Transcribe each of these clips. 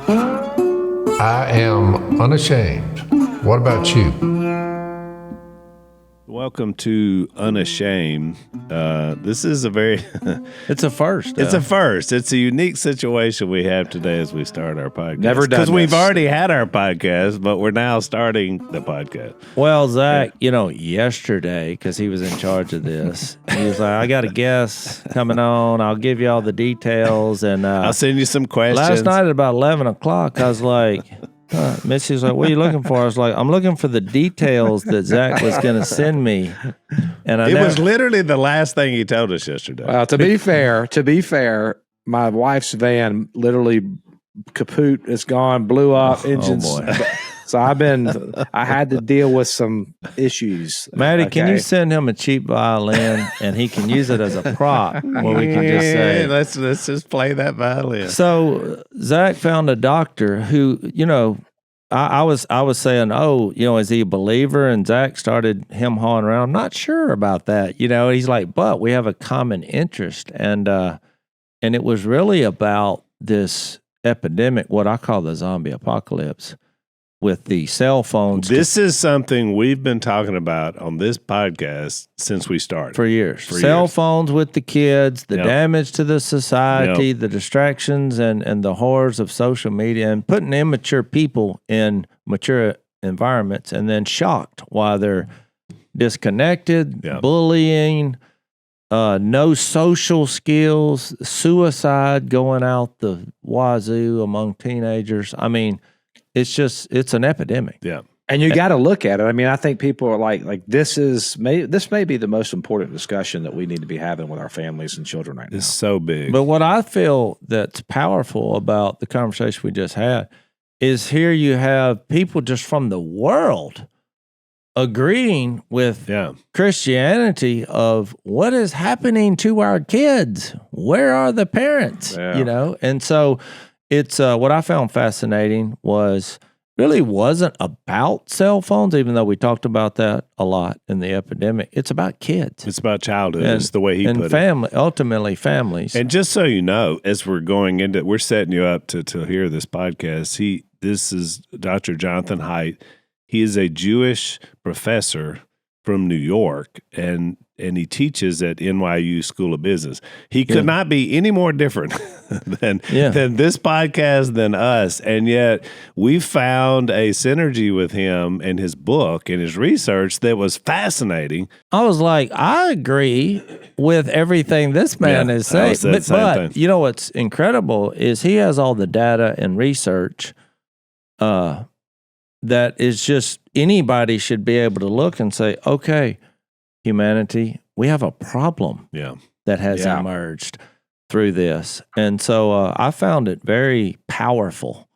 I am unashamed. What about you? Welcome to Unashamed. This is a very... It's a first. It's a first. It's a unique situation we have today as we start our podcast. Never done because we've this. already had our podcast, but we're now starting the podcast. Well, Zach, yesterday, because he was in charge of this, he was like, I got a guest coming on. I'll give you all the details. And I'll send you some questions. last night at about 11 o'clock, I was like... Missy was like, what are you looking for? I was like, I'm looking for the details that Zach was going to send me. And it was literally the last thing he told us yesterday. Well, to be fair, my wife's van literally kaput. It's gone, blew up, engines. Oh boy. So I had to deal with some issues. Maddie, can you send him a cheap violin and he can use it as a prop where we can just say, let's just play that violin. So Zach found a doctor who, I was saying, is he a believer? And Zach started him-hawing around. I'm not sure about that. He's like, but we have a common interest. And it was really about this epidemic, what I call the zombie apocalypse, with the cell phones. This is something we've been talking about on this podcast since we started. For years. Cell phones with the kids, the damage to the society, the distractions and the horrors of social media, and putting immature people in mature environments and then shocked while they're disconnected, bullying, no social skills, suicide going out the wazoo among teenagers. I mean, it's an epidemic. Yeah. And you got to look at it. I mean, I think people are like this may be the most important discussion that we need to be having with our families and children right now. It's so big. But what I feel that's powerful about the conversation we just had is here you have people just from the world agreeing with Christianity of what is happening to our kids. Where are the parents? Yeah. And so it's what I found fascinating was really wasn't about cell phones, even though we talked about that a lot in the epidemic. It's about kids. It's about childhood. It's the way he put it. Ultimately families. And just so you know, as we're going into, we're setting you up to hear this podcast. This is Dr. Jonathan Haidt. He is a Jewish professor from New York, and he teaches at NYU School of Business. He could not be any more different than this podcast, than us, and yet we found a synergy with him and his book and his research that was fascinating. I was like, I agree with everything this man is saying. But you know what's incredible is he has all the data and research that is just anybody should be able to look and say, okay, humanity, we have a problem that has emerged through this. And so I found it very powerful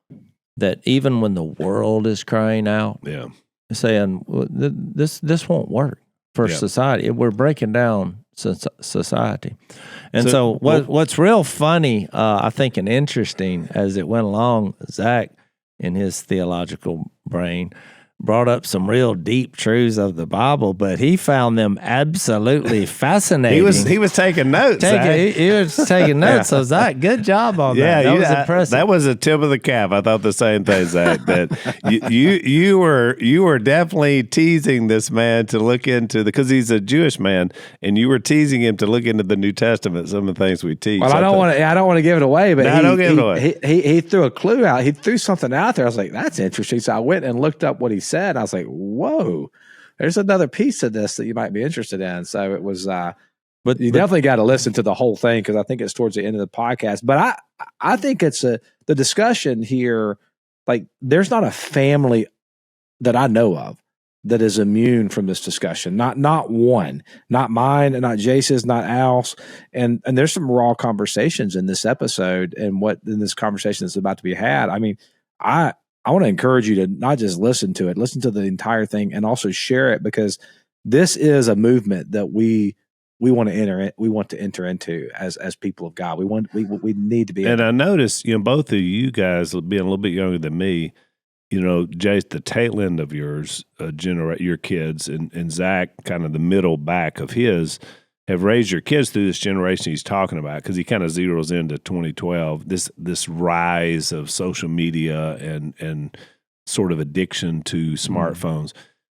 that even when the world is crying out, saying, this won't work for society. We're breaking down society. And so what's real funny, I think, and interesting as it went along, Zach, in his theological brain, brought up some real deep truths of the Bible, but he found them absolutely fascinating. He was taking notes. He was taking notes. So Zach, good job on that. That was impressive. That was a tip of the cap. I thought the same thing, Zach. That you were definitely teasing this man to look into because he's a Jewish man, and you were teasing him to look into the New Testament. Some of the things we teach. Well, I don't want to give it away, but don't give it away. He threw a clue out. He threw something out there. I was like, that's interesting. So I went and looked up what he said. I was like, whoa, there's another piece of this that you might be interested in. So it was, but you definitely got to listen to the whole thing because I think it's towards the end of the podcast. But I think it's the discussion here. Like, there's not a family that I know of that is immune from this discussion. Not one, not mine, and not Jase's, not Al's. And there's some raw conversations in this episode and what in this conversation that's about to be had. I mean, I want to encourage you to not just listen to it, listen to the entire thing and also share it because this is a movement that we want to enter into as people of God. We need to be. And I noticed, both of you guys being a little bit younger than me, Jase, the tail end of yours, your kids, and Zach, kind of the middle back of his, have raised your kids through this generation he's talking about, because he kind of zeroes into 2012, this rise of social media and sort of addiction to smartphones.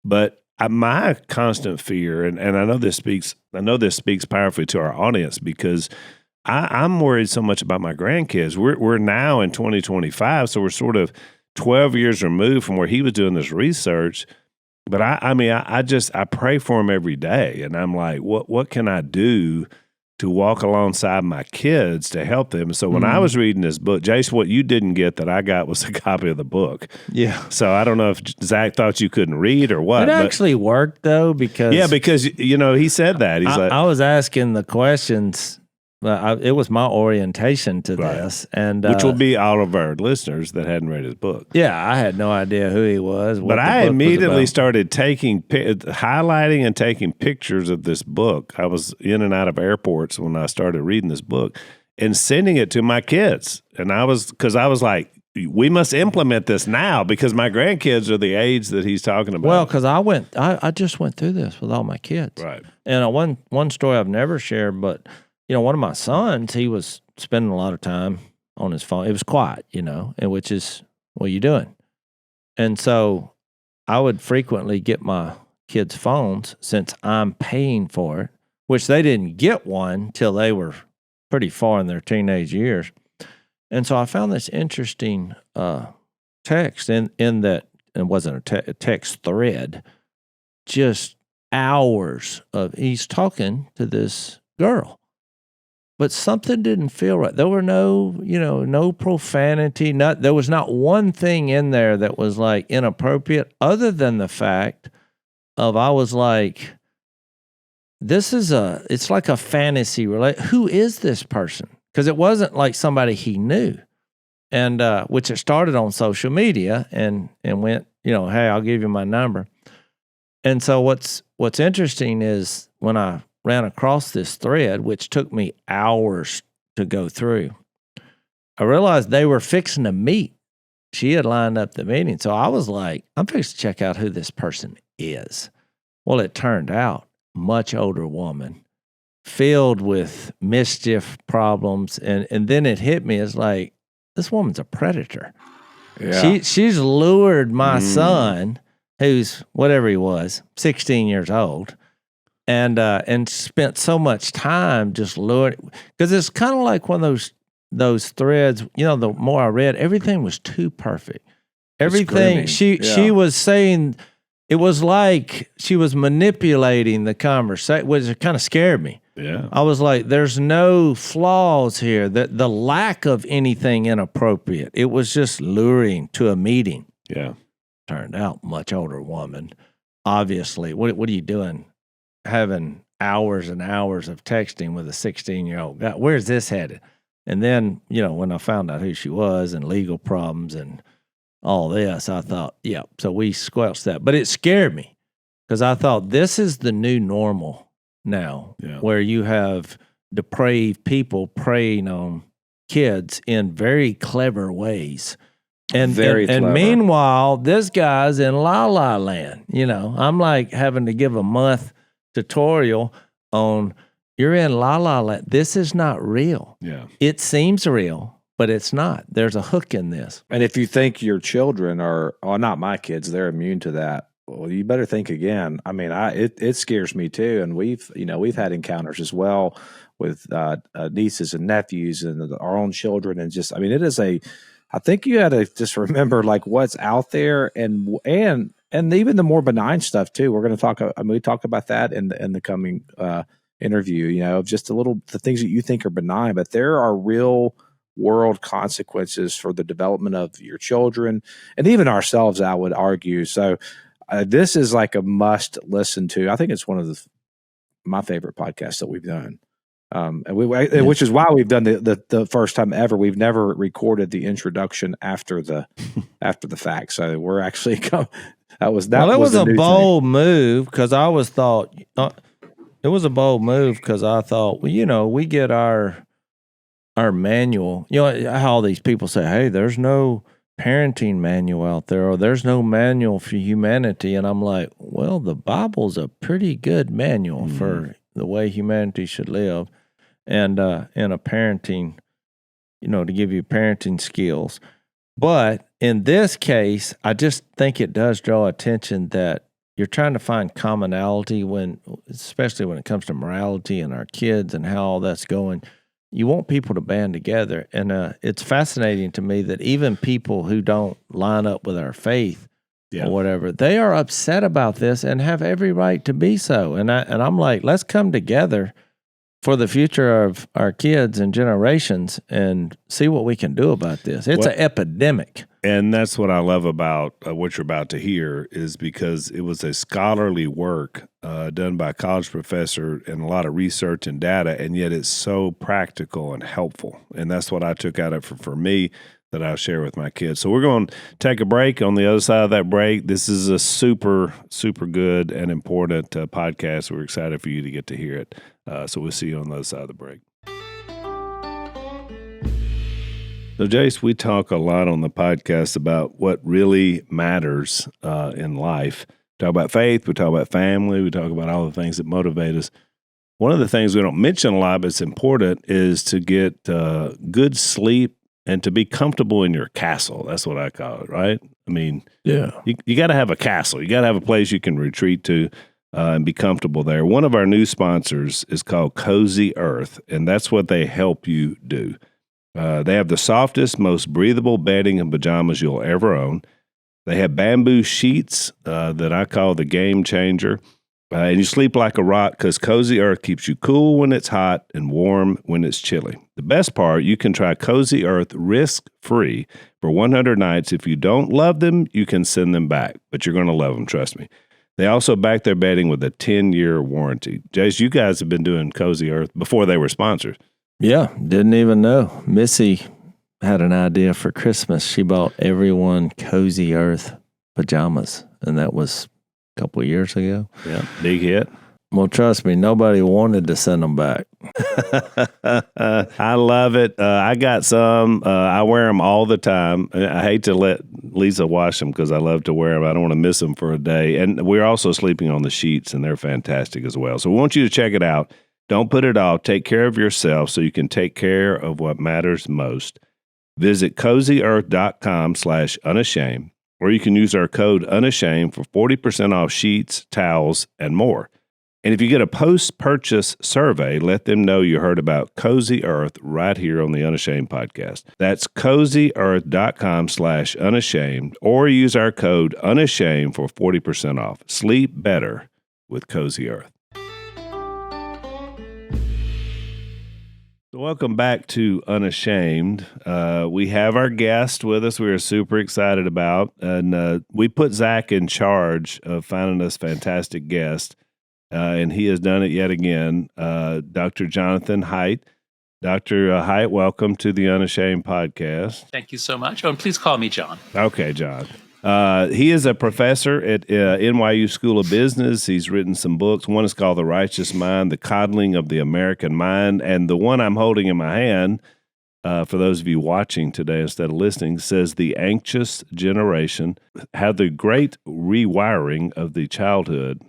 But my constant fear, and I know this speaks powerfully to our audience, because I'm worried so much about my grandkids. We're now in 2025, so we're sort of 12 years removed from where he was doing this research. But I pray for him every day, and I'm like, what can I do to walk alongside my kids to help them? So when I was reading this book, Jase, what you didn't get that I got was a copy of the book. Yeah. So I don't know if Zach thought you couldn't read or what. It actually worked though, because he said that. He's I was asking the questions. It was my orientation to this, and which will be all of our listeners that hadn't read his book. Yeah, I had no idea who he was. But I immediately started highlighting and taking pictures of this book. I was in and out of airports when I started reading this book and sending it to my kids. And I was like, we must implement this now, because my grandkids are the age that he's talking about. Well, because I just went through this with all my kids. Right. And one story I've never shared, but one of my sons, he was spending a lot of time on his phone. It was quiet, and which is, what are you doing? And so I would frequently get my kids' phones, since I'm paying for it, which they didn't get one till they were pretty far in their teenage years. And so I found this interesting text in that, it wasn't a text thread, just hours of, he's talking to this girl. But something didn't feel right. There were no profanity. There was not one thing in there that was like inappropriate, other than the fact of, I was like, it's like a fantasy. Who is this person? Because it wasn't like somebody he knew. And which it started on social media and went, hey, I'll give you my number. And so what's interesting is, when I ran across this thread, which took me hours to go through, I realized they were fixing to meet. She had lined up the meeting. So I was like, I'm fixing to check out who this person is. Well, it turned out, much older woman, filled with mischief problems. And then it hit me as like, this woman's a predator. Yeah. She's lured my son, who's whatever he was, 16 years old, and spent so much time just luring, because it's kind of like one of those threads. The more I read, everything was too perfect. Everything she was saying, it was like she was manipulating the conversation, which kind of scared me. Yeah, I was like, there's no flaws here. The lack of anything inappropriate. It was just luring to a meeting. Yeah, turned out, much older woman. Obviously, what are you doing? Having hours and hours of texting with a 16-year-old guy. Where's this headed? And then, when I found out who she was and legal problems and all this, I thought, yeah. So we squelched that. But it scared me, because I thought, this is the new normal now, where you have depraved people preying on kids in very clever ways. And meanwhile, this guy's in La La Land. I'm like having to give a month tutorial on, you're in La La Land. This is not real. Yeah. It seems real, but it's not. There's a hook in this. And if you think your children are, not my kids, they're immune to that, well, you better think again. I mean, it scares me too. And we've had encounters as well with nieces and nephews and our own children. And just, it is I think you had to just remember like what's out there, and even the more benign stuff too. We're going to talk. We talk about that in the coming interview. Just the things that you think are benign, but there are real world consequences for the development of your children and even ourselves, I would argue. So this is like a must listen to. I think it's one of my favorite podcasts that we've done. Which is why we've done the first time ever. We've never recorded the introduction after the fact. So we're actually that was a bold move, because I thought it was a bold move, because I thought, well, we get our manual. How all these people say, hey, there's no parenting manual out there, or there's no manual for humanity. And I'm like, well, the Bible's a pretty good manual for the way humanity should live, and in a parenting, to give you parenting skills. But in this case, I just think it does draw attention that you're trying to find commonality especially when it comes to morality and our kids and how all that's going. You want people to band together. And it's fascinating to me that even people who don't line up with our faith or whatever, they are upset about this and have every right to be so. And I'm like, let's come together for the future of our kids and generations and see what we can do about this. It's an epidemic. And that's what I love about what you're about to hear, is because it was a scholarly work done by a college professor and a lot of research and data, and yet it's so practical and helpful. And that's what I took out of it for me that I'll share with my kids. So we're going to take a break. On the other side of that break, this is a super, super good and important podcast. We're excited for you to get to hear it. So we'll see you on the other side of the break. So, Jase, we talk a lot on the podcast about what really matters in life. We talk about faith, we talk about family, we talk about all the things that motivate us. One of the things we don't mention a lot, but it's important, is to get good sleep and to be comfortable in your castle. That's what I call it, right? I mean, you got to have a castle. You got to have a place you can retreat to and be comfortable there. One of our new sponsors is called Cozy Earth, and that's what they help you do. They have the softest, most breathable bedding and pajamas you'll ever own. They have bamboo sheets that I call the game changer. And you sleep like a rock because Cozy Earth keeps you cool when it's hot and warm when it's chilly. The best part, you can try Cozy Earth risk-free for 100 nights. If you don't love them, you can send them back, but you're going to love them, trust me. They also back their bedding with a 10-year warranty. Jase, you guys have been doing Cozy Earth before they were sponsors. Yeah, didn't even know. Missy had an idea for Christmas. She bought everyone Cozy Earth pajamas, and that was a couple of years ago. Yeah, big hit. Well, trust me, nobody wanted to send them back. I love it. I got some. I wear them all the time. I hate to let Lisa wash them because I love to wear them. I don't want to miss them for a day. And we're also sleeping on the sheets, and they're fantastic as well. So we want you to check it out. Don't put it off. Take care of yourself so you can take care of what matters most. Visit cozyearth.com/unashamed, or you can use our code unashamed for 40% off sheets, towels, and more. And if you get a post-purchase survey, let them know you heard about Cozy Earth right here on the Unashamed podcast. That's cozyearth.com/unashamed, or use our code unashamed for 40% off. Sleep better with Cozy Earth. So welcome back to Unashamed. We have our guest with us we are super excited about, and we put Zach in charge of finding us fantastic guests, and he has done it yet again. Dr. Jonathan Haidt. Dr. Haidt, welcome to the Unashamed podcast. Thank you so much. Oh, and please call me John. Okay, John. He is a professor at NYU School of Business. He's written some books. One is called The Righteous Mind, The Coddling of the American Mind. And the one I'm holding in my hand, for those of you watching today instead of listening, says The Anxious Generation, How the Great Rewiring of Childhood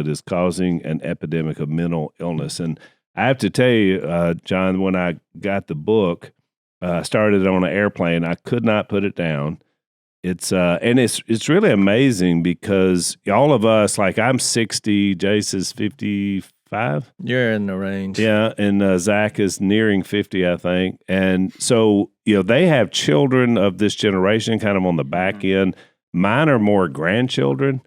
is Causing an Epidemic of Mental Illness. And I have to tell you, John, when I got the book, I started it on an airplane. I could not put it down. It's really amazing because all of us, like I'm 60, Jase is 55. You're in the range. Yeah, and Zach is nearing 50, I think. And so, they have children of this generation kind of on the back end. Mine are more grandchildren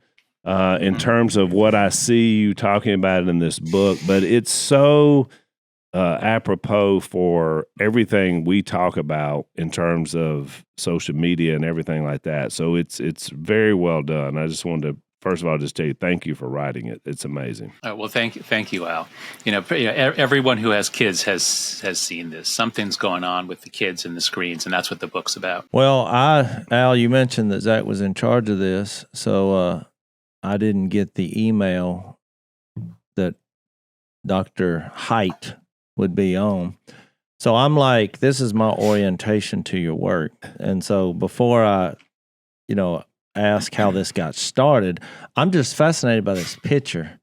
in terms of what I see you talking about in this book. But it's so apropos for everything we talk about in terms of social media and everything like that. So it's very well done. I just wanted to, first of all, just tell you thank you for writing it. It's amazing. Well, thank you, Al. Everyone who has kids has seen this. Something's going on with the kids and the screens, and that's what the book's about. Well, Al, you mentioned that Zach was in charge of this, so I didn't get the email that Dr. Haidt would be on. So I'm like, this is my orientation to your work. And so before I, ask how this got started, I'm just fascinated by this picture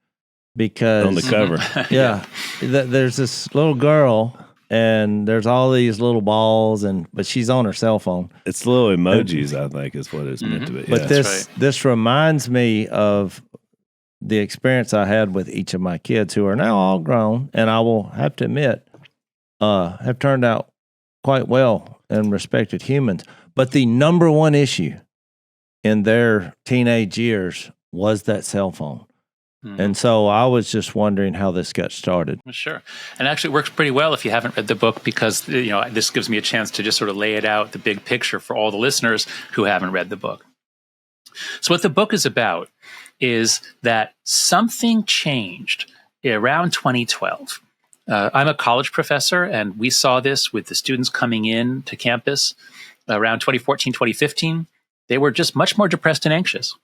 because on the cover. Yeah, there's this little girl, and there's all these little balls, but she's on her cell phone. It's little emojis, I think, is what it's meant to be. But this reminds me of the experience I had with each of my kids, who are now all grown, and I will have to admit, have turned out quite well and respected humans. But the number one issue in their teenage years was that cell phone. And so I was just wondering how this got started. Sure. And actually it works pretty well if you haven't read the book, because this gives me a chance to just sort of lay it out, the big picture for all the listeners who haven't read the book. So what the book is about is that something changed around 2012. I'm a college professor, and we saw this with the students coming in to campus around 2014, 2015. They were just much more depressed and anxious.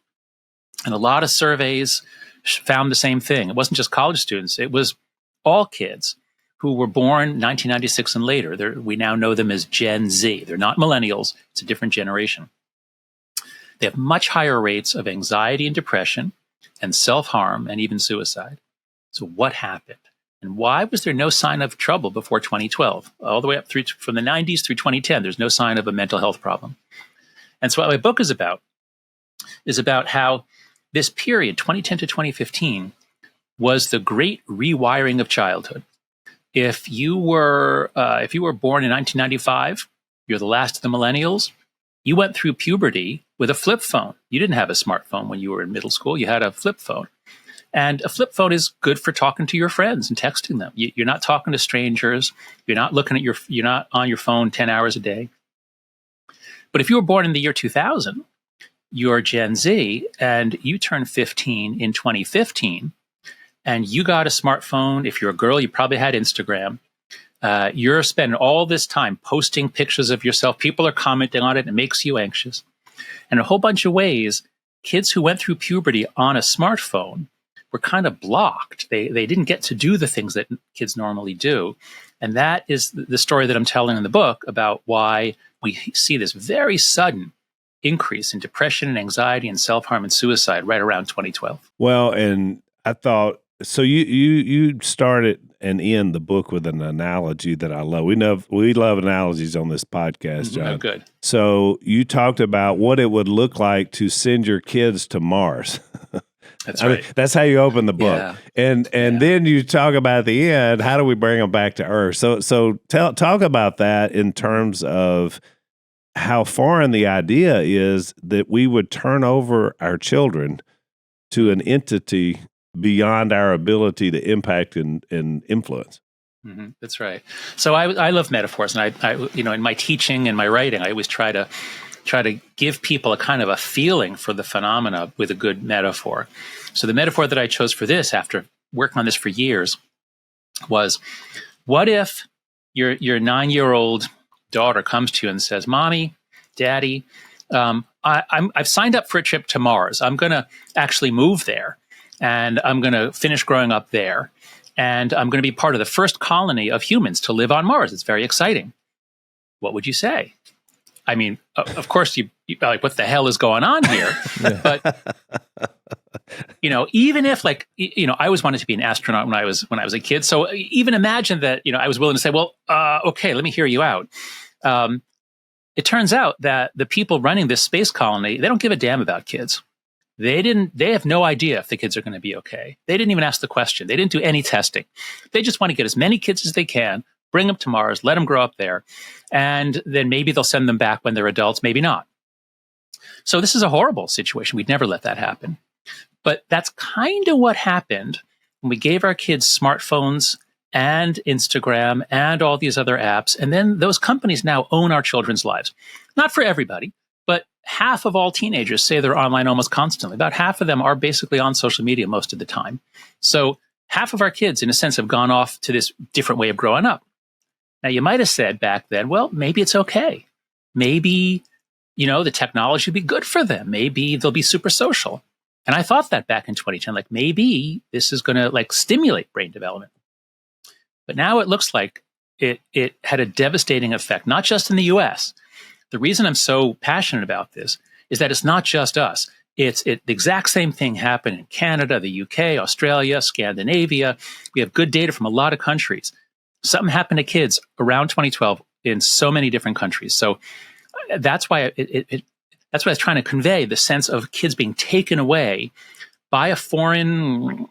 And a lot of surveys found the same thing. It wasn't just college students. It was all kids who were born 1996 and later. We now know them as Gen Z. They're not millennials. It's a different generation. They have much higher rates of anxiety and depression and self-harm and even suicide. So what happened? And why was there no sign of trouble before 2012? All the way up through from the 90s through 2010, there's no sign of a mental health problem. And so what my book is about how this period, 2010 to 2015, was the great rewiring of childhood. If you were born in 1995, you're the last of the millennials. You went through puberty with a flip phone. You didn't have a smartphone when you were in middle school. You had a flip phone. And a flip phone is good for talking to your friends and texting them. You're not talking to strangers. You're not you're not on your phone 10 hours a day. But if you were born in the year 2000, you're Gen Z, and you turned 15 in 2015, and you got a smartphone. If you're a girl, you probably had Instagram. You're spending all this time posting pictures of yourself. People are commenting on it. It makes you anxious. And a whole bunch of ways, kids who went through puberty on a smartphone were kind of blocked. They didn't get to do the things that kids normally do. And that is the story that I'm telling in the book about why we see this very sudden increase in depression and anxiety and self-harm and suicide right around 2012. Well, and I thought, so you started and end the book with an analogy that I love. We love analogies on this podcast, John. Oh, good. So you talked about what it would look like to send your kids to Mars. That's right. I mean, that's how you open the book. Yeah. And then you talk about at the end, how do we bring them back to Earth? So talk about that in terms of how foreign the idea is that we would turn over our children to an entity beyond our ability to impact and influence. Mm-hmm. That's right. So I love metaphors, and I in my teaching and my writing, I always try to give people a kind of a feeling for the phenomena with a good metaphor. So the metaphor that I chose for this, after working on this for years, was, what if your 9-year-old daughter comes to you and says, "Mommy, Daddy, I've signed up for a trip to Mars. I'm going to actually move there, and I'm going to finish growing up there, and I'm going to be part of the first colony of humans to live on Mars. It's very exciting." What would you say? I mean, of course, you like, what the hell is going on here? But even if I always wanted to be an astronaut when I was a kid. So even imagine that I was willing to say, well, okay, let me hear you out. It turns out that the people running this space colony, they don't give a damn about kids. They have no idea if the kids are going to be okay. They didn't even ask the question. They didn't do any testing. They just want to get as many kids as they can, bring them to Mars, let them grow up there, and then maybe they'll send them back when they're adults, maybe not. So this is a horrible situation. We'd never let that happen. But that's kind of what happened when we gave our kids smartphones and Instagram and all these other apps. And then those companies now own our children's lives. Not for everybody, but half of all teenagers say they're online almost constantly. About half of them are basically on social media most of the time. So half of our kids, in a sense, have gone off to this different way of growing up. Now, you might have said back then, well, maybe it's okay. Maybe, the technology would be good for them. Maybe they'll be super social. And I thought that back in 2010, maybe this is going to stimulate brain development. But now it looks like it had a devastating effect, not just in the US. The reason I'm so passionate about this is that it's not just us. The exact same thing happened in Canada, the UK, Australia, Scandinavia. We have good data from a lot of countries. Something happened to kids around 2012 in so many different countries. So that's why that's what I was trying to convey, the sense of kids being taken away by a foreign,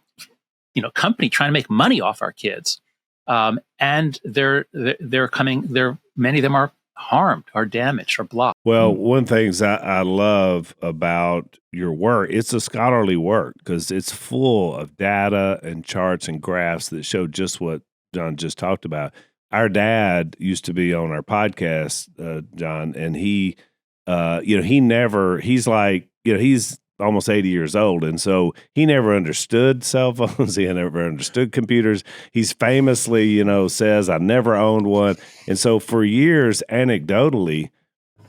company trying to make money off our kids. And they're coming, many of them are harmed, are damaged, or blocked. Well, one of the things I love about your work, it's a scholarly work because it's full of data and charts and graphs that show just what John just talked about. Our dad used to be on our podcast, John, and he's almost 80 years old. And so he never understood cell phones. He never understood computers. He's famously, says, I never owned one. And so for years, anecdotally,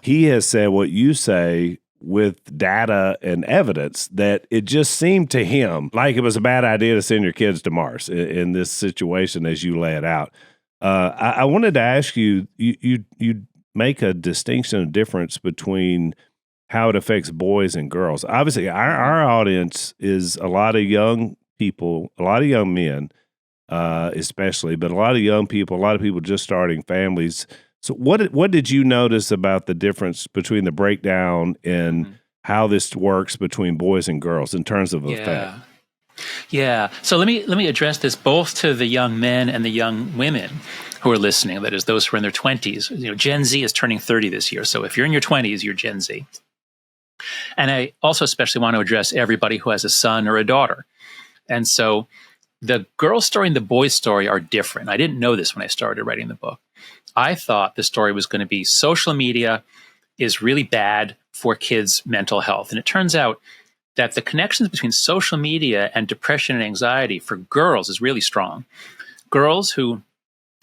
he has said what you say with data and evidence, that it just seemed to him like it was a bad idea to send your kids to Mars in this situation as you lay it out. I wanted to ask you make a distinction, a difference between how it affects boys and girls. Obviously, our audience is a lot of young people, a lot of young men, especially, but a lot of young people, a lot of people just starting families. So what did you notice about the difference between the breakdown and how this works between boys and girls in terms of effect? Yeah. So let me address this both to the young men and the young women who are listening. That is, those who are in their 20s. Gen Z is turning 30 this year. So if you're in your 20s, you're Gen Z. And I also especially want to address everybody who has a son or a daughter. And so the girl story and the boy story are different. I didn't know this when I started writing the book. I thought the story was going to be social media is really bad for kids' mental health. And it turns out that the connections between social media and depression and anxiety for girls is really strong. Girls who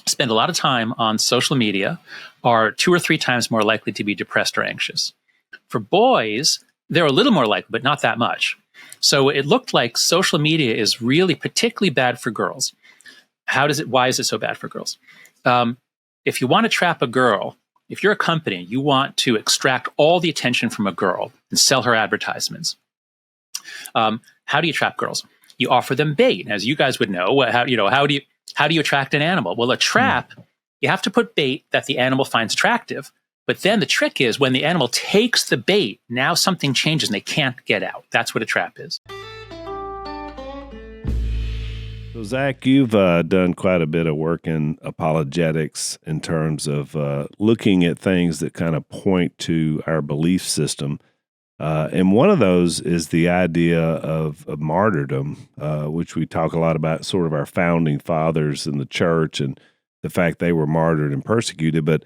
spend a lot of time on social media are 2 or 3 times more likely to be depressed or anxious. For boys, they're a little more likely, but not that much. So it looked like social media is really particularly bad for girls. Why is it so bad for girls? If you want to trap a girl, if you're a company, you want to extract all the attention from a girl and sell her advertisements. How do you trap girls? You offer them bait. As you guys would know, how do you attract an animal? Well, a trap, you have to put bait that the animal finds attractive. But then the trick is when the animal takes the bait, now something changes and they can't get out. That's what a trap is. So, Zach, you've done quite a bit of work in apologetics in terms of looking at things that kind of point to our belief system. And one of those is the idea of martyrdom, which we talk a lot about, sort of our founding fathers in the church and the fact they were martyred and persecuted. But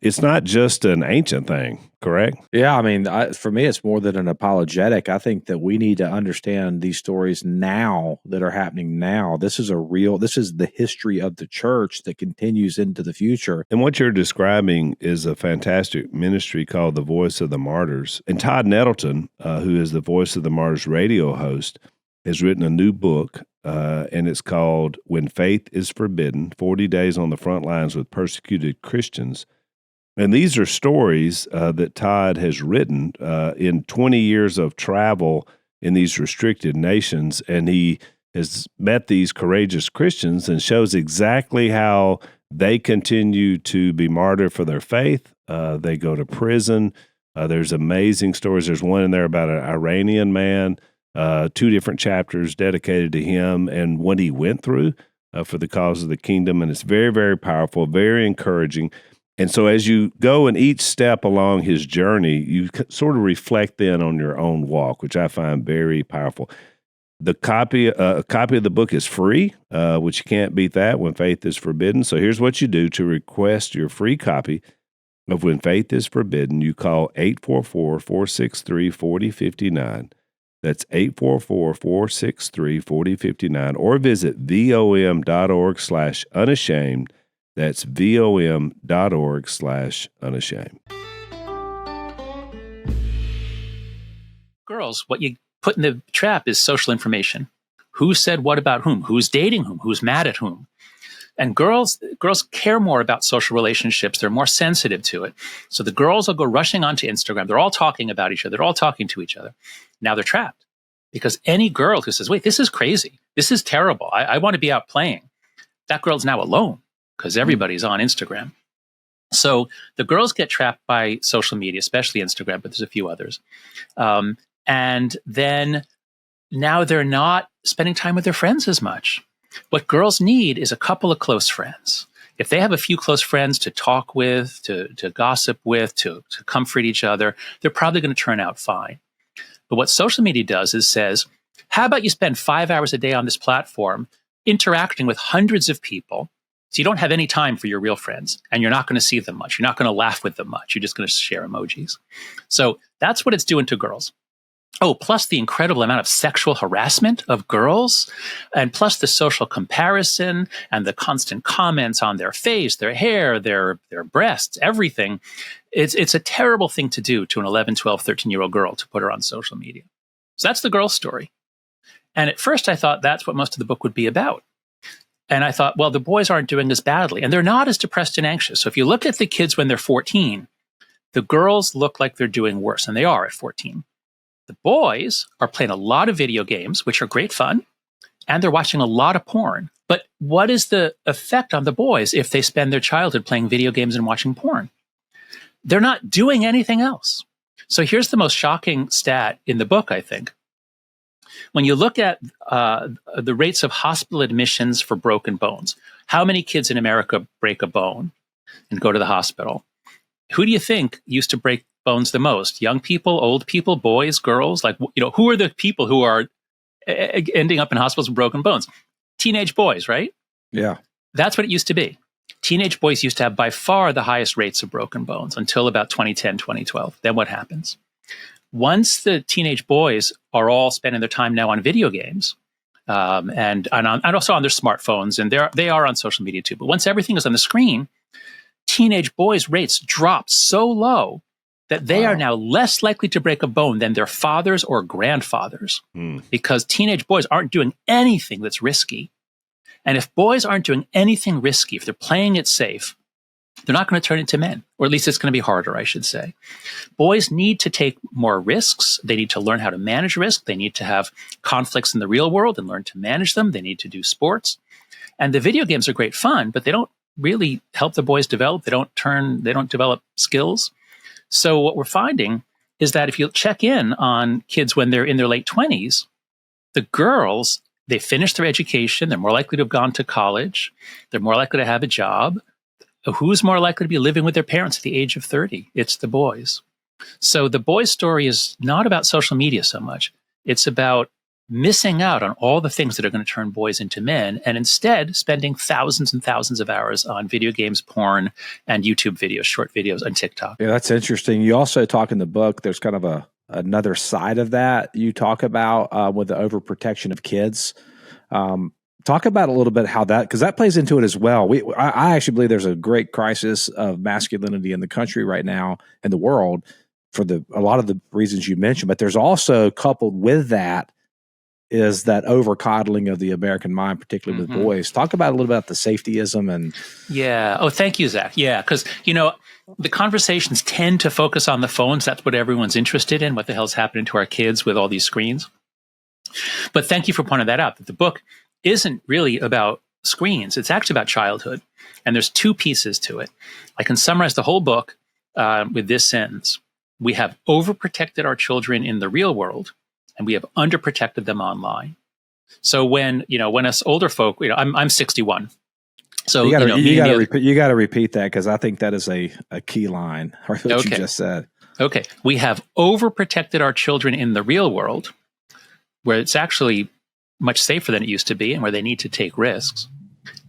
it's not just an ancient thing, correct? Yeah, I mean, for me, it's more than an apologetic. I think that we need to understand these stories now that are happening now. This is the history of the church that continues into the future. And what you're describing is a fantastic ministry called The Voice of the Martyrs. And Todd Nettleton, who is the Voice of the Martyrs radio host, has written a new book, and it's called When Faith is Forbidden, 40 Days on the Front Lines with Persecuted Christians. And these are stories that Todd has written in 20 years of travel in these restricted nations, and he has met these courageous Christians and shows exactly how they continue to be martyred for their faith. They go to prison. There's amazing stories. There's one in there about an Iranian man, 2 different chapters dedicated to him and what he went through for the cause of the kingdom. And it's very, very powerful, very encouraging. And so as you go in each step along his journey, you sort of reflect then on your own walk, which I find very powerful. A copy of the book is free, which you can't beat that, When Faith is Forbidden. So here's what you do to request your free copy of When Faith is Forbidden. You call 844-463-4059. That's 844-463-4059, or visit vom.org/unashamed. That's vom.org/unashamed. Girls, what you put in the trap is social information. Who said what about whom? Who's dating whom? Who's mad at whom? And girls care more about social relationships. They're more sensitive to it. So the girls will go rushing onto Instagram. They're all talking about each other. They're all talking to each other. Now they're trapped because any girl who says, wait, this is crazy. This is terrible. I want to be out playing. That girl's now alone because everybody's on Instagram. So the girls get trapped by social media, especially Instagram, but there's a few others. And then now they're not spending time with their friends as much. What girls need is a couple of close friends. If they have a few close friends to talk with, to gossip with, to comfort each other, they're probably going to turn out fine. But what social media does is says, how about you spend 5 hours a day on this platform interacting with hundreds of people, so you don't have any time for your real friends, and you're not going to see them much. You're not going to laugh with them much. You're just going to share emojis. So that's what it's doing to girls. Oh, plus the incredible amount of sexual harassment of girls, and plus the social comparison and the constant comments on their face, their hair, their breasts, everything. It's a terrible thing to do to an 11, 12, 13-year-old girl, to put her on social media. So that's the girl's story. And at first I thought that's what most of the book would be about. And I thought, well, the boys aren't doing as badly, and they're not as depressed and anxious. So if you look at the kids when they're 14, the girls look like they're doing worse, and they are at 14. The boys are playing a lot of video games, which are great fun, and they're watching a lot of porn. But what is the effect on the boys if they spend their childhood playing video games and watching porn? They're not doing anything else. So here's the most shocking stat in the book, I think. When you look at the rates of hospital admissions for broken bones, how many kids in America break a bone and go to the hospital? Who do you think used to break bones the most? Young people, old people, boys, girls? Like, who are the people who are ending up in hospitals with broken bones? Teenage boys, right? Yeah. That's what it used to be. Teenage boys used to have by far the highest rates of broken bones until about 2010, 2012. Then what happens? Once the teenage boys are all spending their time now on video games, and also on their smartphones, and they are on social media too, but once everything is on the screen, teenage boys' rates drop so low that they are now less likely to break a bone than their fathers or grandfathers, because teenage boys aren't doing anything that's risky. And if boys aren't doing anything risky, if they're playing it safe, they're not going to turn into men, or at least it's going to be harder, I should say. Boys need to take more risks. They need to learn how to manage risk. They need to have conflicts in the real world and learn to manage them. They need to do sports. And the video games are great fun, but they don't really help the boys develop. They don't develop skills. So what we're finding is that if you check in on kids when they're in their late 20s, the girls, they finish their education. They're more likely to have gone to college. They're more likely to have a job. Who's more likely to be living with their parents at the age of 30? It's the boys. So the boys' story is not about social media so much. It's about missing out on all the things that are going to turn boys into men, and instead spending thousands and thousands of hours on video games, porn, and YouTube videos, short videos, and TikTok. Yeah, that's interesting. You also talk in the book, there's kind of another side of that you talk about with the overprotection of kids. Talk about a little bit how that, because that plays into it as well. I actually believe there's a great crisis of masculinity in the country right now, in the world, for a lot of the reasons you mentioned. But there's also, coupled with that, is that over coddling of the American mind, particularly with boys. Talk about a little bit about the safetyism and. Yeah. Oh, thank you, Zach. Yeah, because the conversations tend to focus on the phones. That's what everyone's interested in. What the hell's happening to our kids with all these screens? But thank you for pointing that out. That the book isn't really about screens. It's actually about childhood. And there's two pieces to it. I can summarize the whole book with this sentence. We have overprotected our children in the real world, and we have underprotected them online. So when us older folk, I'm 61. So you got to repeat that, because I think that is a key line, what you just said. Okay. We have overprotected our children in the real world, where it's actually much safer than it used to be and where they need to take risks.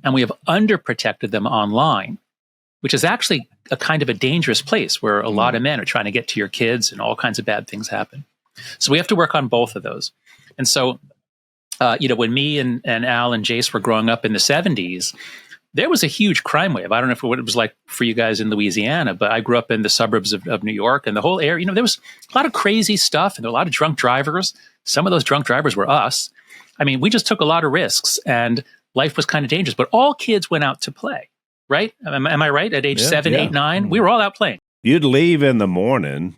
And we have underprotected them online, which is actually a kind of a dangerous place where a lot of men are trying to get to your kids and all kinds of bad things happen. So we have to work on both of those. And so, when me and Al and Jase were growing up in the 70s, there was a huge crime wave. I don't know what it was like for you guys in Louisiana, but I grew up in the suburbs of New York, and the whole area, there was a lot of crazy stuff, and there were a lot of drunk drivers. Some of those drunk drivers were us. I mean, we just took a lot of risks, and life was kind of dangerous, but all kids went out to play, right? Am I right? At age 7, 8, 9, we were all out playing. You'd leave in the morning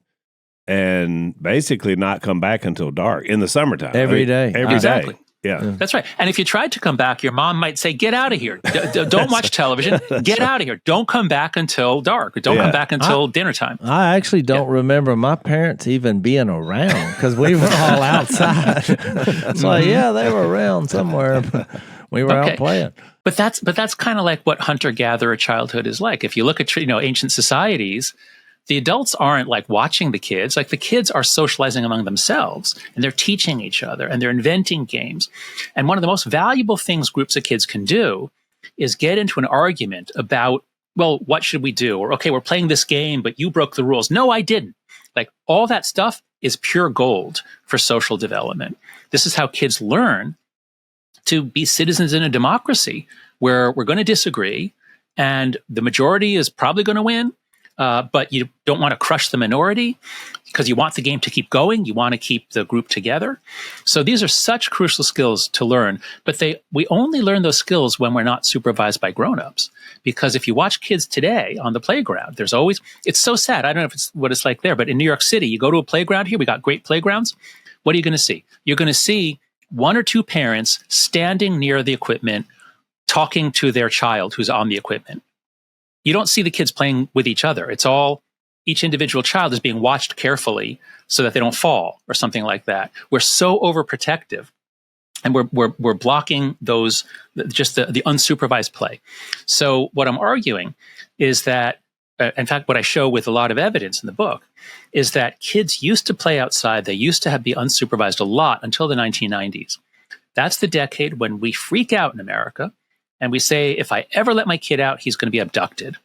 and basically not come back until dark in the summertime. Every day. Every Exactly. day. Yeah. That's right. And if you tried to come back, your mom might say, get out of here. Don't watch television. Get out of here. Don't come back until dark. Don't come back until dinner time. I actually don't remember my parents even being around because we were all outside. It's like, yeah, they were around somewhere. But we were out playing. But that's kind of like what hunter-gatherer childhood is like. If you look at ancient societies, the adults aren't like watching the kids. Like the kids are socializing among themselves and they're teaching each other and they're inventing games. And one of the most valuable things groups of kids can do is get into an argument about, well, what should we do? Or, okay, we're playing this game, but you broke the rules. No, I didn't. Like all that stuff is pure gold for social development. This is how kids learn to be citizens in a democracy where we're going to disagree and the majority is probably going to win. But you don't want to crush the minority because you want the game to keep going. You want to keep the group together. So these are such crucial skills to learn, but we only learn those skills when we're not supervised by grown-ups. Because if you watch kids today on the playground, it's so sad. I don't know if it's what it's like there, but in New York City, you go to a playground here, we got great playgrounds. What are you going to see? You're going to see one or two parents standing near the equipment, talking to their child who's on the equipment. You don't see the kids playing with each other. It's all, each individual child is being watched carefully so that they don't fall or something like that. We're so overprotective and we're blocking those, just the unsupervised play. So what I'm arguing is that, in fact, what I show with a lot of evidence in the book is that kids used to play outside. They used to be unsupervised a lot until the 1990s. That's the decade when we freak out in America. And we say, if I ever let my kid out, he's going to be abducted.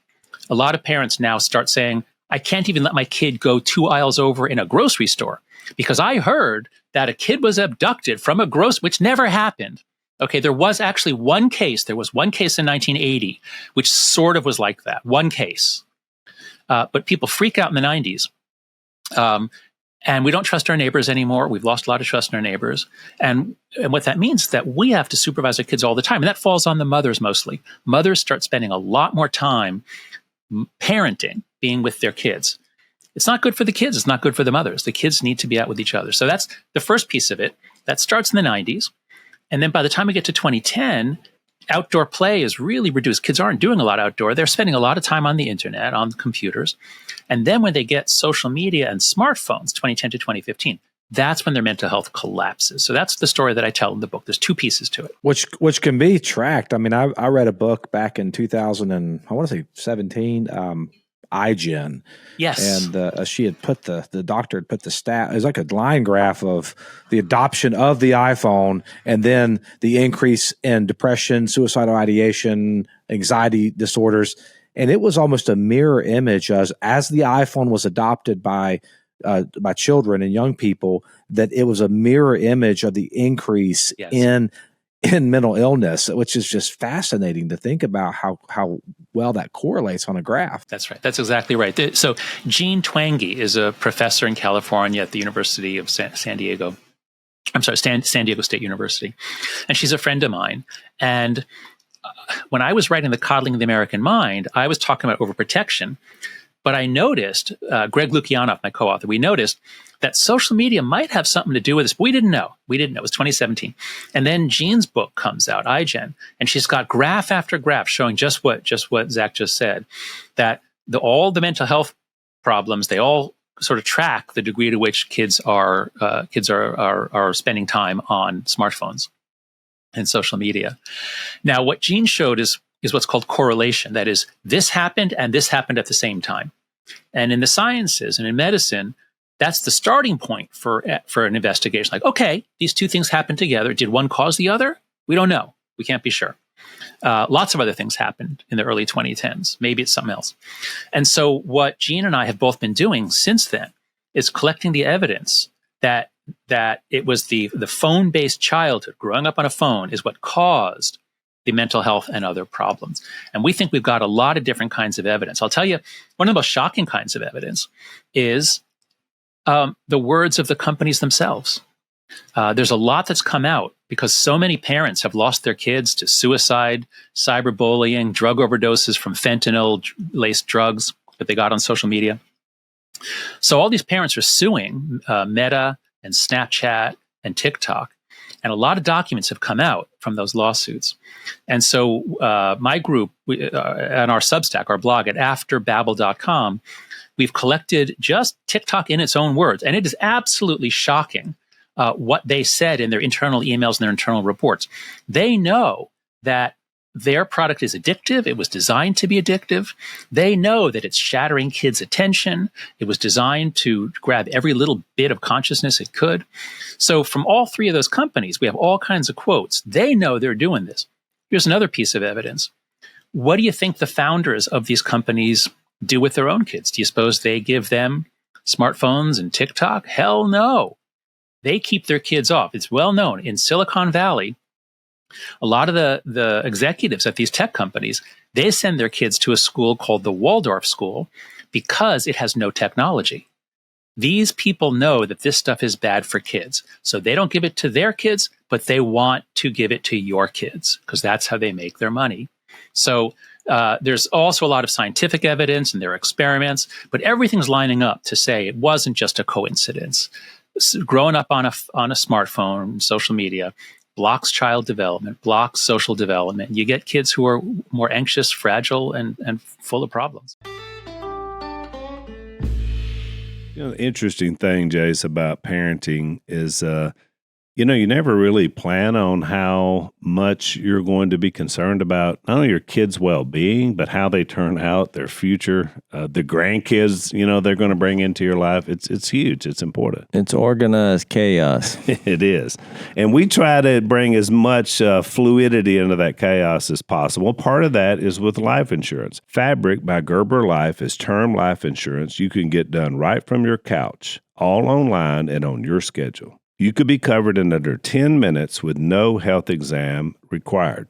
A lot of parents now start saying, I can't even let my kid go 2 aisles over in a grocery store because I heard that a kid was abducted from a which never happened. Okay, there was actually one case. There was one case in 1980, which sort of was like that. One case. But people freak out in the 90s. And we don't trust our neighbors anymore. We've lost a lot of trust in our neighbors. And what that means is that we have to supervise our kids all the time. And that falls on the mothers mostly. Mothers start spending a lot more time parenting, being with their kids. It's not good for the kids. It's not good for the mothers. The kids need to be out with each other. So that's the first piece of it. That starts in the 90s. And then by the time we get to 2010, outdoor play is really reduced. Kids aren't doing a lot outdoor. They're spending a lot of time on the internet, on computers. And then when they get social media and smartphones, 2010 to 2015, that's when their mental health collapses. So that's the story that I tell in the book. There's 2 pieces to it. Which can be tracked. I mean, I read a book back in 2017, iGen. Yes. And she had put the doctor had put the stat, it was like a line graph of the adoption of the iPhone and then the increase in depression, suicidal ideation, anxiety disorders. And it was almost a mirror image as the iPhone was adopted by children and young people, that it was a mirror image of the increase in mental illness, which is just fascinating to think about how well that correlates on a graph. That's right. That's exactly right. So Jean Twenge is a professor in California at the University of San Diego. I'm sorry, San Diego State University. And she's a friend of mine. And when I was writing The Coddling of the American Mind, I was talking about overprotection. But I noticed, Greg Lukianoff, my co-author, we noticed that social media might have something to do with this. But we didn't know. It was 2017. And then Jean's book comes out, iGen, and she's got graph after graph showing just what Zach just said, that all the mental health problems, they all sort of track the degree to which kids are spending time on smartphones and social media. Now, what Jean showed is what's called correlation. That is, this happened and this happened at the same time. And in the sciences and in medicine, that's the starting point for an investigation. Like, okay, these 2 things happened together. Did one cause the other? We don't know. We can't be sure. Lots of other things happened in the early 2010s. Maybe it's something else. And so what Jean and I have both been doing since then is collecting the evidence that it was the phone-based childhood, growing up on a phone, is what caused the mental health and other problems. And we think we've got a lot of different kinds of evidence. I'll tell you, one of the most shocking kinds of evidence is the words of the companies themselves. There's a lot that's come out because so many parents have lost their kids to suicide, cyberbullying, drug overdoses from fentanyl-laced drugs that they got on social media. So all these parents are suing Meta and Snapchat and TikTok. And a lot of documents have come out from those lawsuits. And so my group and our Substack, our blog at afterbabel.com, we've collected just TikTok in its own words. And it is absolutely shocking what they said in their internal emails and their internal reports. They know that their product is addictive. It was designed to be addictive. They know that it's shattering kids' attention. It was designed to grab every little bit of consciousness it could. So from all three of those companies, we have all kinds of quotes. They know they're doing this. Here's another piece of evidence. What do you think the founders of these companies do with their own kids? Do you suppose they give them smartphones and TikTok? Hell no. They keep their kids off. It's well known in Silicon Valley. A lot of the executives at these tech companies, they send their kids to a school called the Waldorf School because it has no technology. These people know that this stuff is bad for kids. So they don't give it to their kids, but they want to give it to your kids because that's how they make their money. So there's also a lot of scientific evidence and there are experiments, but everything's lining up to say it wasn't just a coincidence. Growing up on a smartphone, social media, blocks child development, blocks social development. You get kids who are more anxious, fragile, and full of problems. The interesting thing, Jase, about parenting is, you never really plan on how much you're going to be concerned about not only your kids' well-being, but how they turn out, their future, the grandkids, they're going to bring into your life. It's huge. It's important. It's organized chaos. It is. And we try to bring as much fluidity into that chaos as possible. Part of that is with life insurance. Fabric by Gerber Life is term life insurance you can get done right from your couch, all online and on your schedule. You could be covered in under 10 minutes with no health exam required.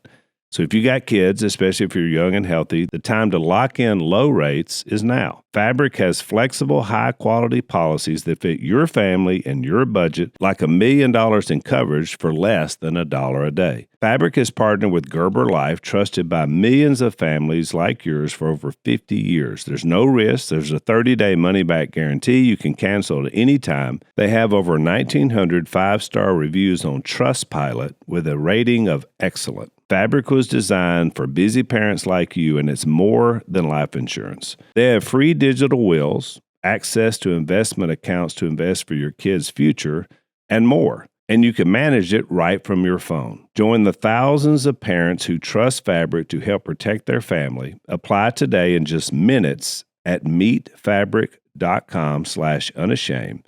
So if you got kids, especially if you're young and healthy, the time to lock in low rates is now. Fabric has flexible, high-quality policies that fit your family and your budget, like $1 million in coverage for less than $1 a day. Fabric has partnered with Gerber Life, trusted by millions of families like yours for over 50 years. There's no risk. There's a 30-day money-back guarantee. You can cancel at any time. They have over 1,900 five-star reviews on Trustpilot with a rating of excellent. Fabric was designed for busy parents like you, and it's more than life insurance. They have free digital wills, access to investment accounts to invest for your kids' future, and more. And you can manage it right from your phone. Join the thousands of parents who trust Fabric to help protect their family. Apply today in just minutes at meetfabric.com/unashamed.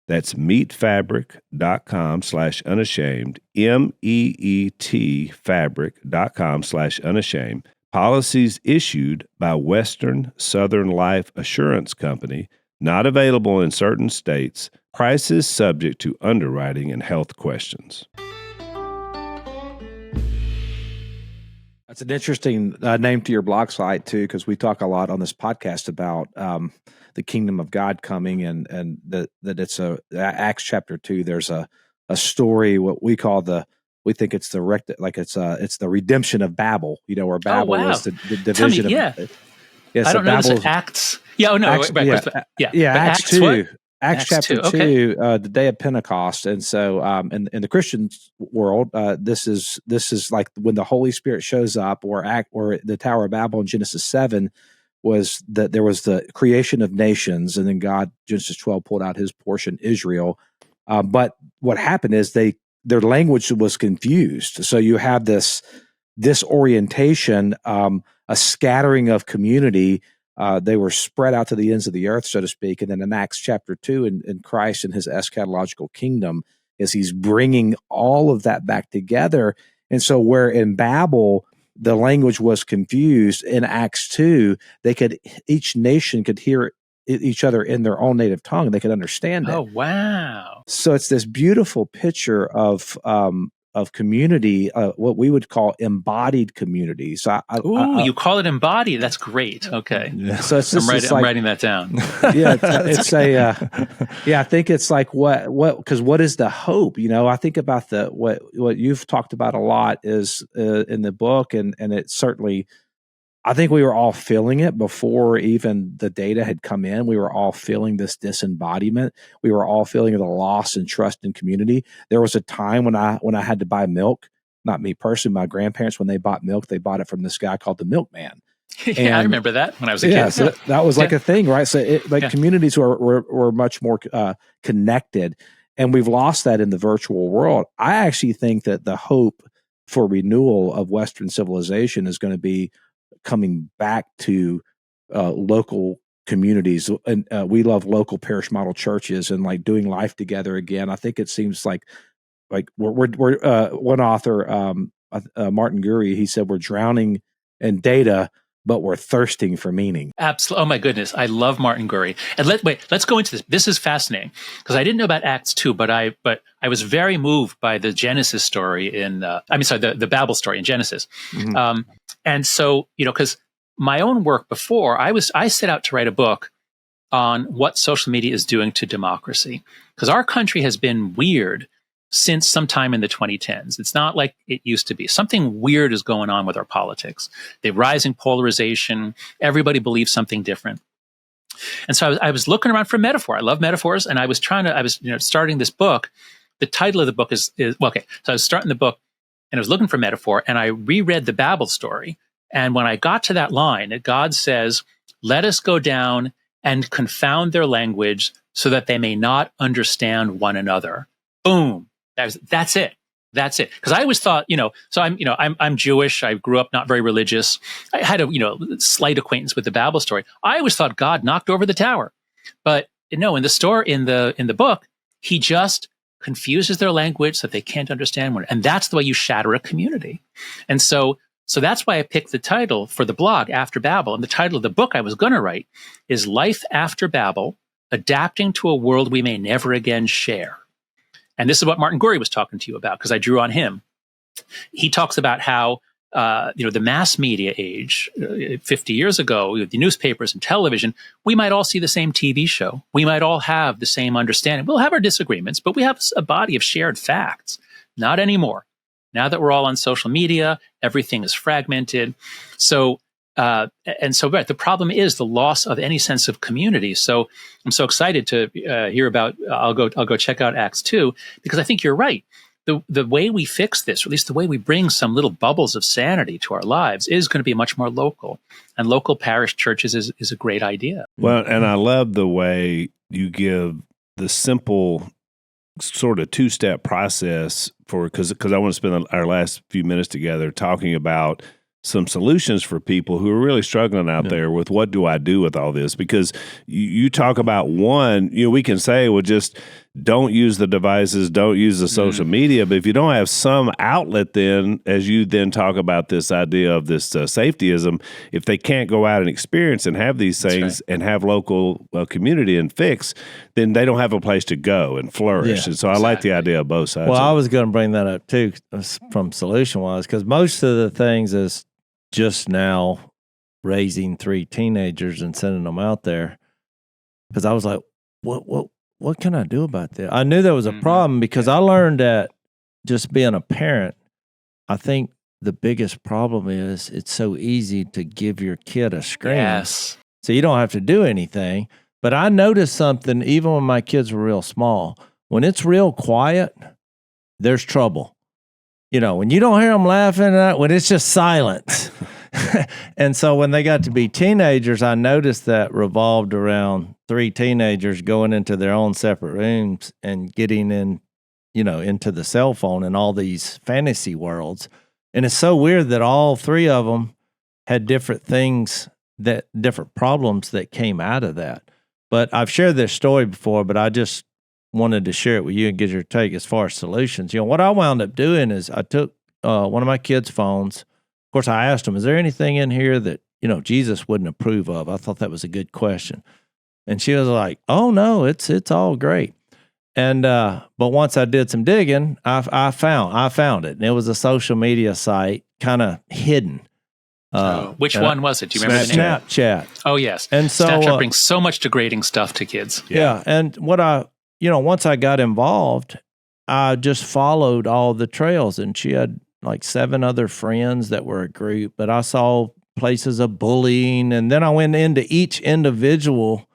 That's meetfabric.com/unashamed, MEET fabric.com/unashamed. Policies issued by Western Southern Life Assurance Company, not available in certain states. Prices subject to underwriting and health questions. That's an interesting name to your blog site, too, because we talk a lot on this podcast about the kingdom of God coming and that it's Acts chapter 2. There's a story, what we call we think it's it's the redemption of Babel, where Babel is the division of. Yes, I don't know. This Acts. Yeah. Oh no. Acts, Acts 2. What? Acts chapter 2, okay. The day of Pentecost, and so in the Christian world, this is like when the Holy Spirit shows up, or the Tower of Babel in Genesis 7 was that there was the creation of nations, and then God, Genesis 12, pulled out His portion, Israel. But what happened is their language was confused, so you have this disorientation, a scattering of community. They were spread out to the ends of the earth, so to speak. And then in Acts chapter 2, in Christ and His eschatological kingdom, is He's bringing all of that back together. And so where in Babel, the language was confused, in Acts 2, each nation could hear each other in their own native tongue. They could understand it. Oh, wow. So it's this beautiful picture of of community, what we would call embodied community. So, you call it embodied? That's great. Okay, so it's just, I'm writing that down. Yeah, it's I think it's like because what is the hope? I think about what you've talked about a lot is in the book, and it certainly. I think we were all feeling it before even the data had come in. We were all feeling this disembodiment. We were all feeling the loss and trust in community. There was a time when I had to buy milk. Not me personally, my grandparents, when they bought milk, they bought it from this guy called the milkman. Yeah, I remember that when I was a kid. Yeah, so that was like a thing, right? So communities were much more connected, and we've lost that in the virtual world. I actually think that the hope for renewal of Western civilization is going to be coming back to local communities, and we love local parish model churches and like doing life together again. I think it seems like we're one author, Martin Gurry, he said we're drowning in data, but we're thirsting for meaning. Absolutely. Oh my goodness, I love Martin Gurry. And let's go into this. This is fascinating because I didn't know about Acts 2, but I was very moved by the Genesis story the Babel story in Genesis. Mm-hmm. And so, because my own work before, I set out to write a book on what social media is doing to democracy, because our country has been weird since sometime in the 2010s. It's not like it used to be. Something weird is going on with our politics. The rising polarization, everybody believes something different. And so I was looking around for a metaphor. I love metaphors, and I was starting this book. The title of the book is so I was starting the book, and I was looking for metaphor, and I reread the Babel story. And when I got to that line, God says, "Let us go down and confound their language so that they may not understand one another." Boom. That's it. That's it. Because I always thought, so I'm Jewish. I grew up not very religious. I had a slight acquaintance with the Babel story. I always thought God knocked over the tower, but no. In the book, He just confuses their language so that they can't understand one. And that's the way you shatter a community. And so that's why I picked the title for the blog, After Babel. And the title of the book I was going to write is Life After Babel, Adapting to a World We May Never Again Share. And this is what Martin Gurry was talking to you about, because I drew on him. He talks about how, the mass media age, 50 years ago, the newspapers and television, we might all see the same TV show. We might all have the same understanding. We'll have our disagreements, but we have a body of shared facts. Not anymore. Now that we're all on social media, everything is fragmented. So, the problem is the loss of any sense of community. So I'm so excited to hear about. I'll go check out Acts 2, because I think you're right. The way we fix this, or at least the way we bring some little bubbles of sanity to our lives, is going to be much more local. And local parish churches is a great idea. Well, and I love the way you give the simple sort of two-step process because I want to spend our last few minutes together talking about some solutions for people who are really struggling out there with what do I do with all this? Because you talk about one, we can say, well, just don't use the devices, don't use the social media. But if you don't have some outlet, then as you then talk about this idea of this safetyism, if they can't go out and experience and have these things and have local community and fix, then they don't have a place to go and flourish. And so I like the idea of both sides. Well, I was going to bring that up too from solution-wise, because most of the things is just now raising 3 teenagers and sending them out there, because I was like, what can I do about that? I knew there was a problem, because I learned that just being a parent, I think the biggest problem is it's so easy to give your kid a screen. Yes. So you don't have to do anything. But I noticed something even when my kids were real small. When it's real quiet, there's trouble. When you don't hear them laughing, when it's just silence. And so when they got to be teenagers, I noticed that revolved around 3 teenagers going into their own separate rooms and getting into the cell phone and all these fantasy worlds. And it's so weird that all 3 of them had different problems that came out of that. But I've shared this story before, but I just wanted to share it with you and get your take as far as solutions. What I wound up doing is I took one of my kids' phones. Of course, I asked him, is there anything in here that, Jesus wouldn't approve of? I thought that was a good question. And she was like, oh, no, it's all great. And but once I did some digging, I found it, and it was a social media site, kind of hidden. Which one was it? Do you remember the name? Snapchat. Oh yes, and so Snapchat brings so much degrading stuff to kids. Yeah, and once I got involved, I just followed all the trails, and she had like 7 other friends that were a group, but I saw places of bullying, and then I went into each individual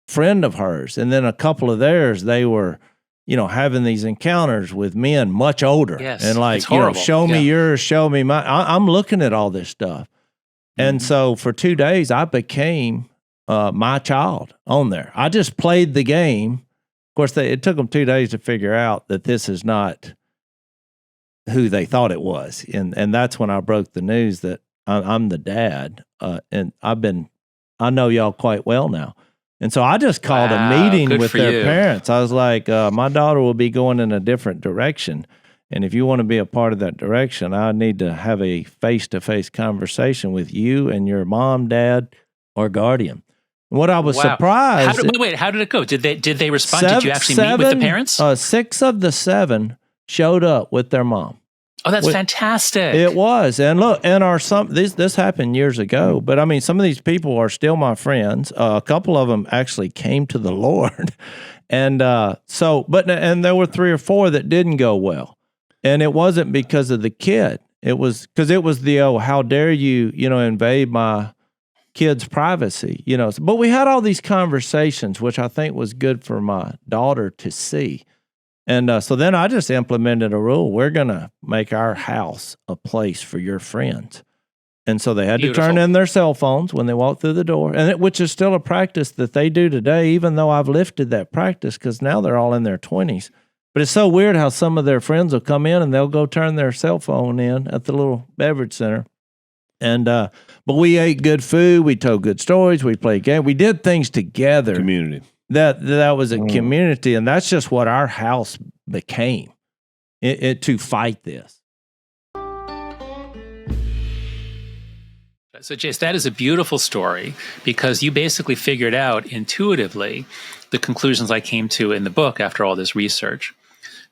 friend of hers, and then a couple of theirs, they were, having these encounters with men much older, and like, show me yours, show me mine. I'm looking at all this stuff, and so for 2 days, I became my child on there. I just played the game. Of course, it took them 2 days to figure out that this is not who they thought it was, and that's when I broke the news that I'm the dad, and I know y'all quite well now. And so I just called a meeting with their parents. I was like, my daughter will be going in a different direction. And if you want to be a part of that direction, I need to have a face-to-face conversation with you and your mom, dad, or guardian. And what I was surprised. How did it go? Did they respond? Did you actually meet with the parents? 6 of the 7 showed up with their mom. Oh, that's fantastic. It was. And look, this happened years ago, but I mean, some of these people are still my friends. A couple of them actually came to the Lord. And and there were 3 or 4 that didn't go well. And it wasn't because of the kid. It was because it was how dare you, invade my kid's privacy, But we had all these conversations, which I think was good for my daughter to see. And so then I just implemented a rule. We're going to make our house a place for your friends. And so they had to turn in their cell phones when they walked through the door, which is still a practice that they do today, even though I've lifted that practice because now they're all in their 20s. But it's so weird how some of their friends will come in and they'll go turn their cell phone in at the little beverage center. And but we ate good food. We told good stories. We played games. We did things together. Community. That was a community, and that's just what our house became to fight this. So, Jase, that is a beautiful story because you basically figured out intuitively the conclusions I came to in the book after all this research.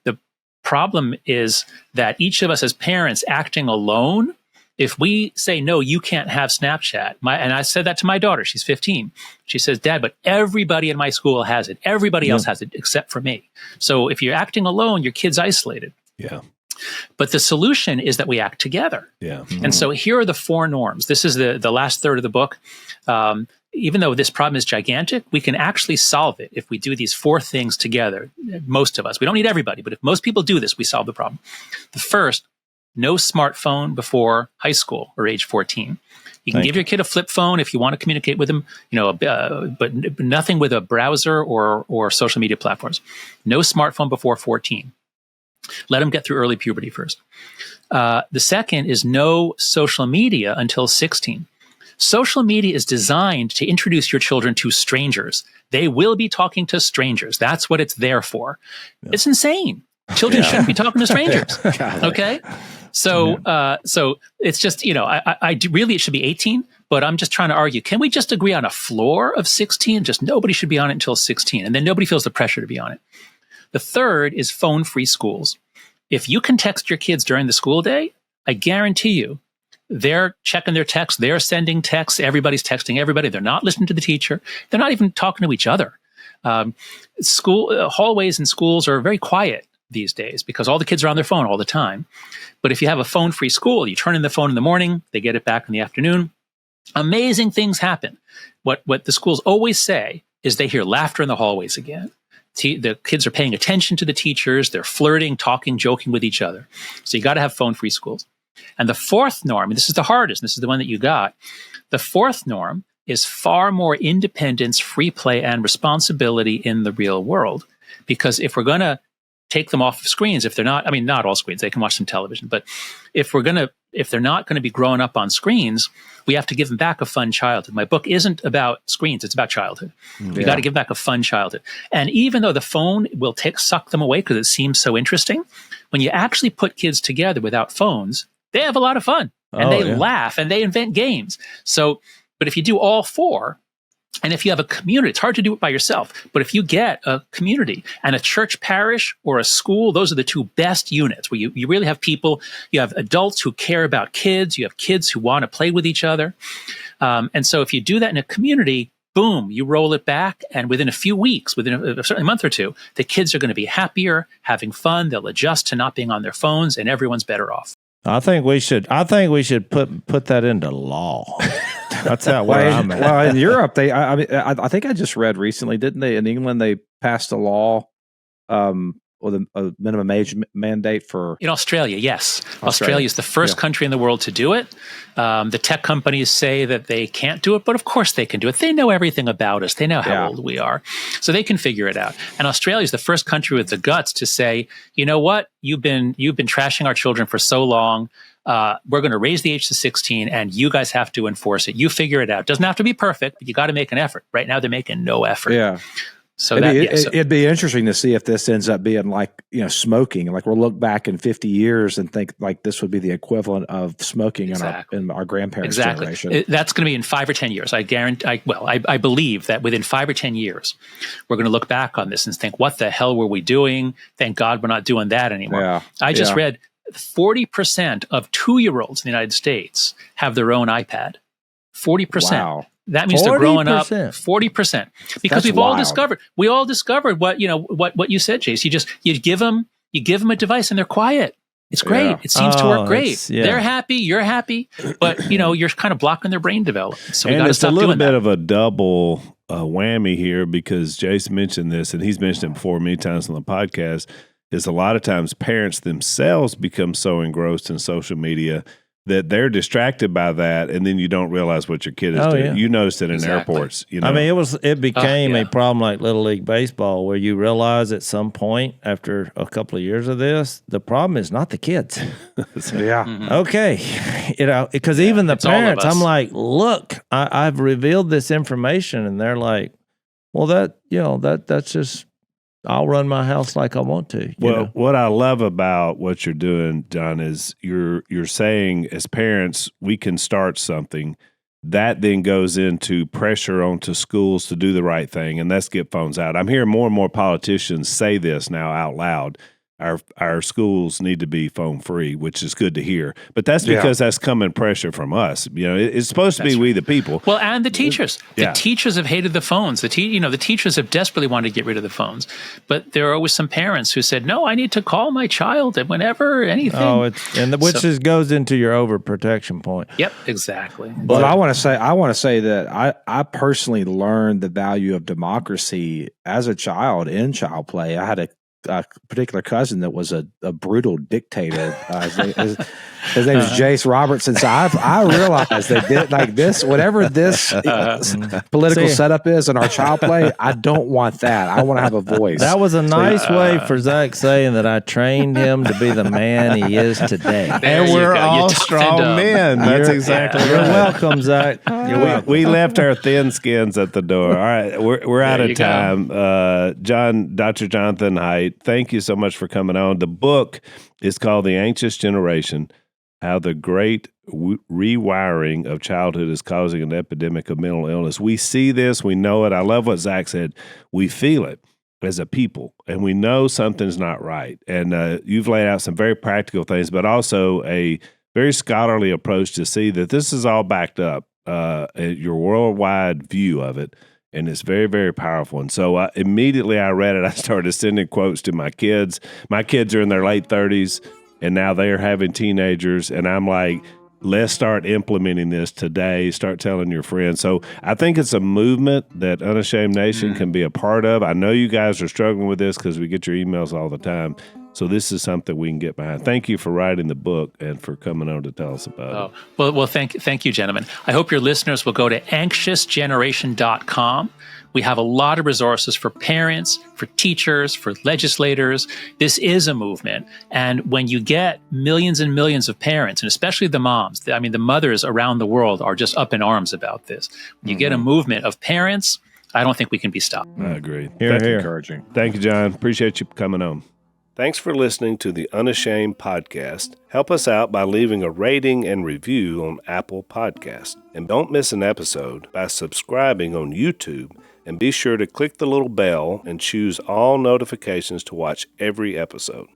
The problem is that each of us as parents acting alone, if we say, no, you can't have Snapchat, and I said that to my daughter, she's 15. She says, Dad, but everybody in my school has it. Everybody else has it except for me. So if you're acting alone, your kid's isolated. Yeah. But the solution is that we act together. Yeah. And so here are the 4 norms. This is the last third of the book. Even though this problem is gigantic, we can actually solve it if we do these 4 things together. Most of us. We don't need everybody, but if most people do this, we solve the problem. The first, no smartphone before high school or age 14. You can give your kid a flip phone if you want to communicate with them, but nothing with a browser or social media platforms. No smartphone before 14. Let them get through early puberty first. The second is no social media until 16. Social media is designed to introduce your children to strangers. They will be talking to strangers. That's what it's there for. Yeah. It's insane. Children shouldn't be talking to strangers. Okay? So it's just, really it should be 18, but I'm just trying to argue, can we just agree on a floor of 16? Just nobody should be on it until 16, and then nobody feels the pressure to be on it. The third is phone-free schools. If you can text your kids during the school day, I guarantee you, they're checking their texts, they're sending texts, everybody's texting everybody, they're not listening to the teacher, they're not even talking to each other. Hallways in schools are very quiet these days because all the kids are on their phone all the time. But if you have a phone-free school, you turn in the phone in the morning, they get it back in the afternoon. Amazing things happen. What the schools always say is they hear laughter in the hallways again. The kids are paying attention to the teachers. They're flirting, talking, joking with each other. So you got to have phone-free schools. And the 4th norm, and this is the hardest, this is the one that you got. The 4th norm is far more independence, free play, and responsibility in the real world. Because if we're going to take them off of screens, if they're not, not all screens, they can watch some television, but if they're not going to be growing up on screens, we have to give them back a fun childhood. My book isn't about screens, it's about childhood. We got to give back a fun childhood. And even though the phone will suck them away because it seems so interesting, when you actually put kids together without phones, they have a lot of fun and they laugh and they invent games. So, but if you do all 4, And if you have a community, it's hard to do it by yourself, but if you get a community and a church parish or a school, those are the two best units where you really have people, you have adults who care about kids, you have kids who want to play with each other. And so if you do that in a community, boom, you roll it back. And within a few weeks, within certainly a month or two, the kids are going to be happier, having fun. They'll adjust to not being on their phones, and everyone's better off. I think we should put that into law. That's how I'm at. Well, in Europe, I think I just read recently, didn't they? In England, they passed a law with a minimum age mandate for. In Australia, yes. Australia is the first country in the world to do it. The tech companies say that they can't do it, but of course they can do it. They know everything about us. They know how old we are. So they can figure it out. And Australia is the first country with the guts to say, you know what? You've been trashing our children for so long. We're going to raise the age to 16, and you guys have to enforce it. You figure it out. Doesn't have to be perfect, but you got to make an effort. Right now, they're making no effort. Yeah. So it'd be interesting to see if this ends up being like, smoking. Like we'll look back in 50 years and think like this would be the equivalent of smoking in our grandparents' generation. That's going to be in 5 or 10 years. I guarantee. I believe that within 5 or 10 years, we're going to look back on this and think, what the hell were we doing? Thank God we're not doing that anymore. Yeah. I just read 40% of 2-year-olds in the United States have their own iPad. 40%. Wow. That means 40%. They're growing up 40%. Because we all discovered what you said, Jase. You give them a device and they're quiet. It's great. Yeah. It seems to work great. They're happy, you're happy, but you're kind of blocking their brain development. So we got to stop doing that. It's a little bit of a double whammy here because Jase mentioned this, and he's mentioned it before many times on the podcast, is a lot of times parents themselves become so engrossed in social media that they're distracted by that, and then you don't realize what your kid is doing. Yeah. You notice it in airports. I mean, it became a problem like Little League Baseball, where you realize at some point after a couple of years of this, the problem is not the kids. Okay, because even the parents, I'm like, look, I've revealed this information, and they're like, well, that's just. I'll run my house like I want to. Well, what I love about what you're doing, John, is you're saying as parents, we can start something that then goes into pressure onto schools to do the right thing, and let's get phones out. I'm hearing more and more politicians say this now out loud. Our schools need to be phone free, which is good to hear. But that's because that's coming pressure from us. It's supposed to be we the people. Well, and the teachers. The teachers have hated the phones. The teachers have desperately wanted to get rid of the phones. But there are always some parents who said, "No, I need to call my child at whenever anything." Oh, which goes into your overprotection point. Yep, exactly. But I want to say that I personally learned the value of democracy as a child in child play. I had a particular cousin that was a brutal dictator. His name is Jase Robertson. So I realized that whatever this political setup is in our child play, I don't want that. I want to have a voice. That was a nice way for Zach saying that I trained him to be the man he is today. And we're all strong men. That's exactly right. You're welcome, Zach. We left our thin skins at the door. All right, we're out of time. Dr. Jonathan Haidt, thank you so much for coming on. The book is called The Anxious Generation, How the Great Rewiring of Childhood is Causing an Epidemic of Mental Illness. We see this. We know it. I love what Zach said. We feel it as a people, and we know something's not right. And you've laid out some very practical things, but also a very scholarly approach to see that this is all backed up, your worldwide view of it. And it's very, very powerful. And so immediately I read it, I started sending quotes to my kids. My kids are in their late 30s, and now they are having teenagers. And I'm like, let's start implementing this today. Start telling your friends. So I think it's a movement that Unashamed Nation can be a part of. I know you guys are struggling with this because we get your emails all the time. So this is something we can get behind. Thank you for writing the book and for coming on to tell us about it. Well, thank you, gentlemen. I hope your listeners will go to anxiousgeneration.com. We have a lot of resources for parents, for teachers, for legislators. This is a movement. And when you get millions and millions of parents, and especially the moms, the mothers around the world are just up in arms about this. When you get a movement of parents, I don't think we can be stopped. I agree. That's encouraging. Thank you, John. Appreciate you coming on. Thanks for listening to the Unashamed podcast. Help us out by leaving a rating and review on Apple Podcasts. And don't miss an episode by subscribing on YouTube. And be sure to click the little bell and choose all notifications to watch every episode.